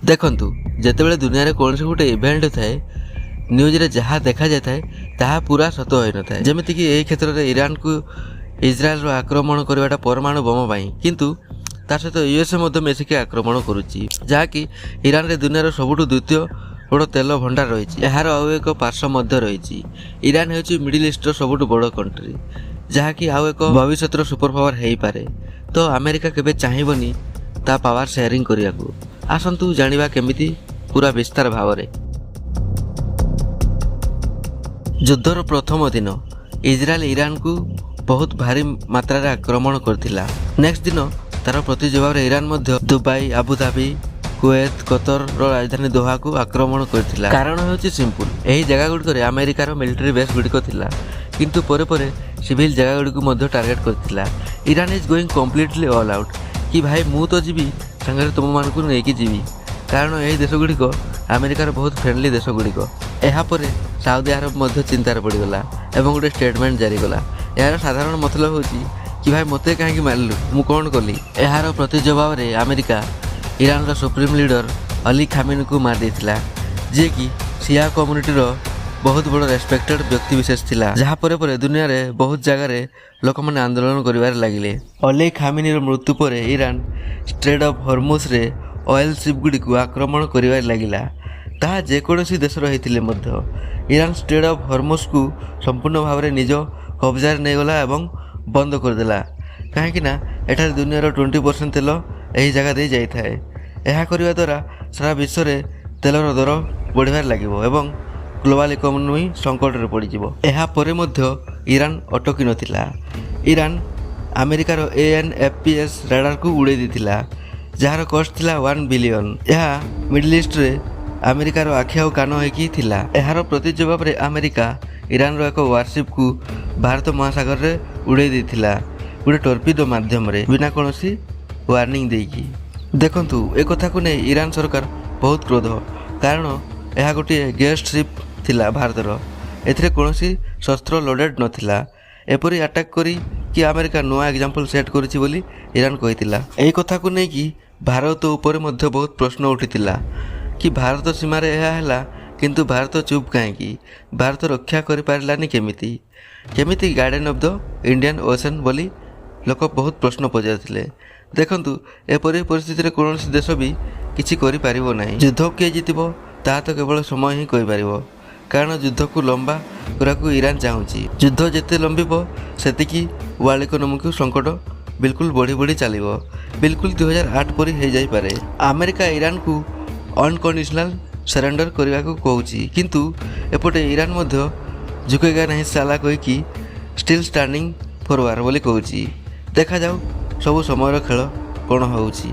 ଦେଖନ୍ତୁ, ଯେତେବେଳେ ଦୁନିଆରେ କୌଣସି ଗୋଟେ ଇଭେଣ୍ଟ ଥାଏ, ନ୍ୟୁଜ୍ରେ ଯାହା ଦେଖାଯାଇଥାଏ ତାହା ପୁରା ସତ ହୋଇନଥାଏ। ଯେମିତିକି ଏହି କ୍ଷେତ୍ରରେ ଇରାନକୁ ଇସ୍ରାଏଲର ଆକ୍ରମଣ କରିବାଟା ପରମାଣୁ ବୋମା ପାଇଁ, କିନ୍ତୁ ତା ସହିତ ୟୁଏସ୍ଏ ମଧ୍ୟ ମିଶିକି ଆକ୍ରମଣ କରୁଛି, ଯାହାକି ଇରାନରେ ଦୁନିଆର ସବୁଠୁ ଦ୍ୱିତୀୟ ବଡ଼ ତେଲ ଭଣ୍ଡାର ରହିଛି। ଏହାର ଆଉ ଏକ ପାର୍ଶ୍ୱ ମଧ୍ୟ ରହିଛି। ଇରାନ ହେଉଛି ମିଡିଲ ଇଷ୍ଟର ସବୁଠୁ ବଡ଼ କଣ୍ଟ୍ରି, ଯାହାକି ଆଉ ଏକ ଭବିଷ୍ୟତର ସୁପର ପାୱାର ହେଇପାରେ। ତ ଆମେରିକା କେବେ ଚାହିଁବନି ତା ପାୱାର ସେୟାରିଂ କରିବାକୁ। ଆସନ୍ତୁ ଜାଣିବା କେମିତି ପୁରା ବିସ୍ତାର ଭାବରେ। ଯୁଦ୍ଧର ପ୍ରଥମ ଦିନ ଇସ୍ରାଏଲ ଇରାନକୁ ବହୁତ ଭାରି ମାତ୍ରାରେ ଆକ୍ରମଣ କରିଥିଲା। ନେକ୍ସଟ ଦିନ ତାର ପ୍ରତି ଜବାବରେ ଇରାନ ମଧ୍ୟ ଦୁବାଇ, ଆବୁଧାବି, କୁଏତ, କତରର ରାଜଧାନୀ ଦୋହାକୁ ଆକ୍ରମଣ କରିଥିଲା। କାରଣ ହେଉଛି ସିମ୍ପୁଲ, ଏହି ଜାଗାଗୁଡ଼ିକରେ ଆମେରିକାର ମିଲିଟାରୀ ବେସ୍ ଗୁଡ଼ିକ ଥିଲା, କିନ୍ତୁ ପରେ ପରେ ସିଭିଲ ଜାଗାଗୁଡ଼ିକୁ ମଧ୍ୟ ଟାର୍ଗେଟ କରିଥିଲା। Iran is going completely all out କି ଭାଇ ମୁଁ ତ ଯିବି, ସାଙ୍ଗରେ ତୁମମାନଙ୍କୁ ନେଇକି ଯିବି। କାରଣ ଏହି ଦେଶଗୁଡ଼ିକ ଆମେରିକାର ବହୁତ ଫ୍ରେଣ୍ଡଲି ଦେଶଗୁଡ଼ିକ। ଏହାପରେ ସାଉଦି ଆରବ ମଧ୍ୟ ଚିନ୍ତାରେ ପଡ଼ିଗଲା ଏବଂ ଗୋଟେ ଷ୍ଟେଟମେଣ୍ଟ ଜାରି କଲା। ଏହାର ସାଧାରଣ ମତଲବ ହେଉଛି କି ଭାଇ ମୋତେ କାହିଁକି ମାରିଲୁ, ମୁଁ କ'ଣ କଲି? ଏହାର ପ୍ରତି ଜବାବରେ ଆମେରିକା ଇରାନର ସୁପ୍ରିମ ଲିଡର ଅଲି ଖାମିନିଙ୍କୁ ମାରି ଦେଇଥିଲା, ଯିଏକି ସିଆ କମ୍ୟୁନିଟିର ବହୁତ ବଡ଼ ରେସ୍ପେକ୍ଟେଡ୍ ବ୍ୟକ୍ତିବିଶେଷ ଥିଲା। ଯାହା ପରେ ପରେ ଦୁନିଆରେ ବହୁତ ଜାଗାରେ ଲୋକମାନେ ଆନ୍ଦୋଳନ କରିବାରେ ଲାଗିଲେ। ଅଲି ଖାମିନିର ମୃତ୍ୟୁ ପରେ ଇରାନ ଷ୍ଟ୍ରେଟ୍ ଅଫ୍ ହର୍ମୁଜରେ ଅଏଲ ସିପ୍ ଗୁଡ଼ିକୁ ଆକ୍ରମଣ କରିବାରେ ଲାଗିଲା। ତାହା ଯେକୌଣସି ଦେଶର ହେଇଥିଲେ ମଧ୍ୟ ଇରାନ ଷ୍ଟ୍ରେଟ୍ ଅଫ୍ ହର୍ମୁଜକୁ ସମ୍ପୂର୍ଣ୍ଣ ଭାବରେ ନିଜ କବ୍ଜାରେ ନେଇଗଲା ଏବଂ ବନ୍ଦ କରିଦେଲା। କାହିଁକିନା ଏଠାରେ ଦୁନିଆର 20% ତେଲ ଏହି ଜାଗା ଦେଇ ଯାଇଥାଏ। ଏହା କରିବା ଦ୍ୱାରା ସାରା ବିଶ୍ୱରେ ତେଲର ଦର ବଢ଼ିବାରେ ଲାଗିବ ଏବଂ ଗ୍ଲୋବାଲ ଇକୋନୋମି ସଙ୍କଟରେ ପଡ଼ିଯିବ। ଏହାପରେ ମଧ୍ୟ ଇରାନ ଅଟକି ନଥିଲା। ଇରାନ ଆମେରିକାର ANFPS ରାଡାରକୁ ଉଡ଼େଇ ଦେଇଥିଲା, ଯାହାର କଷ୍ଟ ଥିଲା 1 ବିଲିୟନ। ଏହା ମିଡିଲ ଇଷ୍ଟରେ ଆମେରିକାର ଆଖି ଆଉ କାନ ହେଇକି ଥିଲା। ଏହାର ପ୍ରତି ଜବାବରେ ଆମେରିକା ଇରାନର ଏକ ୱାରସିପକୁ ଭାରତ ମହାସାଗରରେ ଉଡ଼େଇ ଦେଇଥିଲା, ଗୋଟେ ଟର୍ପିଡୋ ମାଧ୍ୟମରେ, ବିନା କୌଣସି ୱାର୍ଣ୍ଣିଂ ଦେଇକି। ଦେଖନ୍ତୁ, ଏକଥାକୁ ନେଇ ଇରାନ ସରକାର ବହୁତ କ୍ରୋଧ, କାରଣ ଏହା ଗୋଟିଏ ଗେଷ୍ଟ ସିପ୍ ଥିଲା ଭାରତର। ଏଥିରେ କୌଣସି ଶସ୍ତ୍ର ଲୋଡେଡ୍ ନଥିଲା। ଏପରି ଆଟାକ୍ କରି କି ଆମେରିକା ନୂଆ ଏକ୍ଜାମ୍ପଲ୍ ସେଟ୍ କରିଛି ବୋଲି ଇରାନ କହିଥିଲା। ଏହି କଥାକୁ ନେଇକି ଭାରତ ଉପରେ ମଧ୍ୟ ବହୁତ ପ୍ରଶ୍ନ ଉଠିଥିଲା କି ଭାରତ ସୀମାରେ ଏହା ହେଲା, କିନ୍ତୁ ଭାରତ ଚୁପ୍ କାହିଁକି? ଭାରତ ରକ୍ଷା କରିପାରିଲାନି କେମିତି? କେମିତି garden of the Indian ocean ବୋଲି ଲୋକ ବହୁତ ପ୍ରଶ୍ନ ପଚାରିଥିଲେ। ଦେଖନ୍ତୁ, ଏପରି ପରିସ୍ଥିତିରେ କୌଣସି ଦେଶ ବି କିଛି କରିପାରିବ ନାହିଁ। ଯୁଦ୍ଧ କିଏ ଜିତିବ ତାହା ତ କେବଳ ସମୟ ହିଁ କହିପାରିବ, କାରଣ ଯୁଦ୍ଧକୁ ଲମ୍ବା କରିବାକୁ ଇରାନ ଚାହୁଁଛି। ଯୁଦ୍ଧ ଯେତେ ଲମ୍ବିବ ସେତିକି ୱାର୍ଲଡ ଇକୋନୋମିକୁ ସଙ୍କଟ ବିଲକୁଲ ବଢ଼ି ବଢ଼ି ଚାଲିବ। ବିଲକୁଲ 2008 ପରି ହେଇଯାଇପାରେ। ଆମେରିକା ଇରାନକୁ ଅନକଣ୍ଡିସନାଲ ସରେଣ୍ଡର କରିବାକୁ କହୁଛି, କିନ୍ତୁ ଏପଟେ ଇରାନ ମଧ୍ୟ ଝୁକେଗା ନାହିଁ ସାଲା କହିକି ଷ୍ଟିଲ୍ ଷ୍ଟାଣ୍ଡିଂ ଫର ୱାର୍ ବୋଲି କହୁଛି। ଦେଖାଯାଉ ସବୁ ସମୟର ଖେଳ କ'ଣ ହେଉଛି।